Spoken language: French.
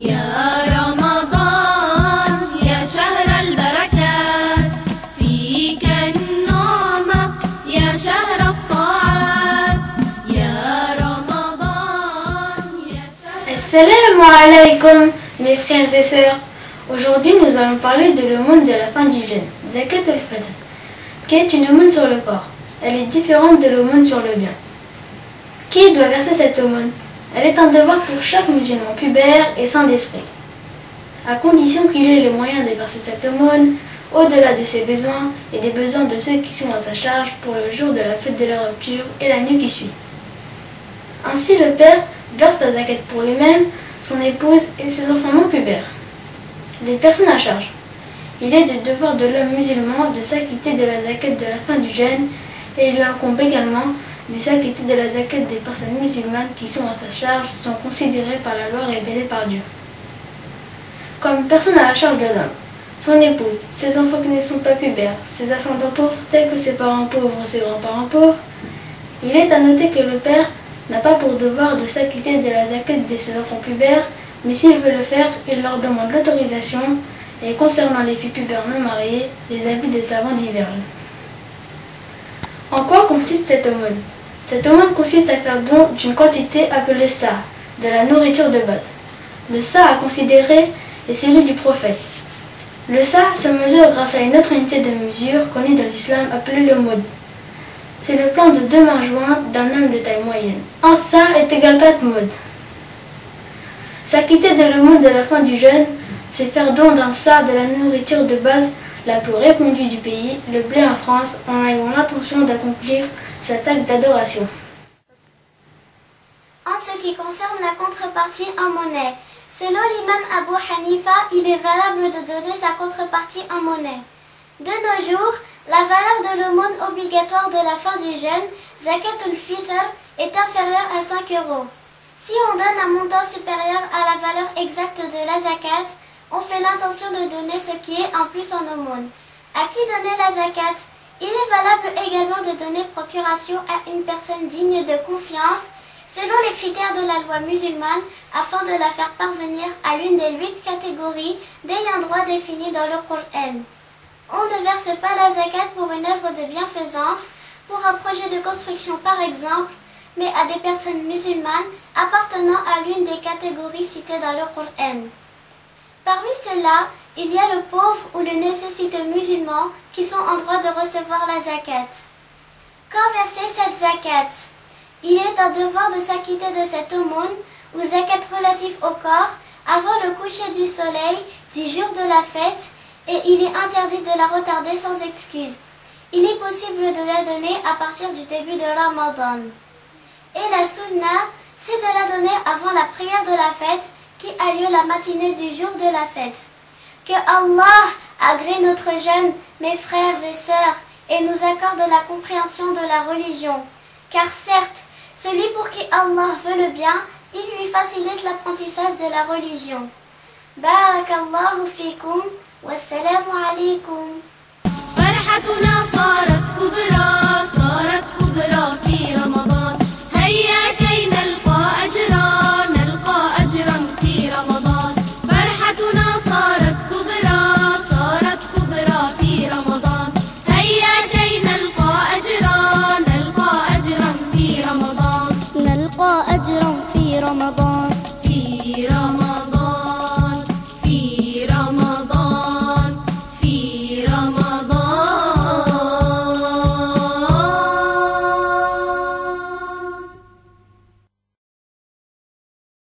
يا رمضان يا شهر البركات فيك النعمة يا شهر الطاعات يا رمضان يا شهر. Assalamu alaikum mes frères et sœurs. Aujourd'hui nous allons parler de l'aumône de la fin du jeûne, Zakat al-Fitr, qui est une aumône sur le corps. Elle est différente de l'aumône sur le bien. Qui doit verser cette aumône? Elle est un devoir pour chaque musulman pubère et saint d'esprit, à condition qu'il ait les moyens de verser cette aumône au-delà de ses besoins et des besoins de ceux qui sont à sa charge pour le jour de la fête de la rupture et la nuit qui suit. Ainsi le père verse la zakat pour lui-même, son épouse et ses enfants non pubères. Les personnes à charge. Il est du devoir de l'homme musulman de s'acquitter de la zakat de la fin du jeûne et il lui incombe également de s'acquitter de la zakat des personnes musulmanes qui sont à sa charge sont considérées par la loi révélée par Dieu. Comme personne à la charge de l'homme, son épouse, ses enfants qui ne sont pas pubères, ses ascendants pauvres tels que ses parents pauvres ou ses grands-parents pauvres, il est à noter que le père n'a pas pour devoir de s'acquitter de la zakat de ses enfants pubères, mais s'il veut le faire, il leur demande l'autorisation et concernant les filles pubères non mariées, les avis des savants divergent. En quoi consiste cette aumône? Cette aumône consiste à faire don d'une quantité appelée sa, de la nourriture de base. Le sa à considérer est celui du prophète. Le sa se mesure grâce à une autre unité de mesure connue dans l'islam appelée le mod. C'est le plan de 2 mains jointes d'un homme de taille moyenne. Un sa est égal 4 modes. S'acquitter de l'aumône de la fin du jeûne, c'est faire don d'un sa de la nourriture de base la plus répandue du pays, le blé en France, en ayant l'intention d'accomplir cet acte d'adoration. En ce qui concerne la contrepartie en monnaie, selon l'imam Abu Hanifa, il est valable de donner sa contrepartie en monnaie. De nos jours, la valeur de l'aumône obligatoire de la fin du jeûne, Zakat al-Fitr, est inférieure à 5 €. Si on donne un montant supérieur à la valeur exacte de la zakat, on fait l'intention de donner ce qui est en plus en aumône. À qui donner la zakat? Il est valable également de donner procuration à une personne digne de confiance, selon les critères de la loi musulmane, afin de la faire parvenir à l'une des 8 catégories d'ayant droit définies dans le Coran. On ne verse pas la zakat pour une œuvre de bienfaisance, pour un projet de construction par exemple, mais à des personnes musulmanes appartenant à l'une des catégories citées dans le Coran. Parmi ceux-là, il y a le pauvre ou le nécessiteux musulman qui sont en droit de recevoir la zakat. Quand verser cette zakat? Il est un devoir de s'acquitter de cette aumône ou zakat relatif au corps avant le coucher du soleil du jour de la fête et il est interdit de la retarder sans excuse. Il est possible de la donner à partir du début de Ramadan. Et la sunna, c'est de la donner avant la prière de la fête qui a lieu la matinée du jour de la fête. Que Allah agrée notre jeûne, mes frères et sœurs, et nous accorde la compréhension de la religion. Car certes, celui pour qui Allah veut le bien, il lui facilite l'apprentissage de la religion. Barakallahu fikum, wassalamu alaikum. فرحتنا صارت كبرى في رمضان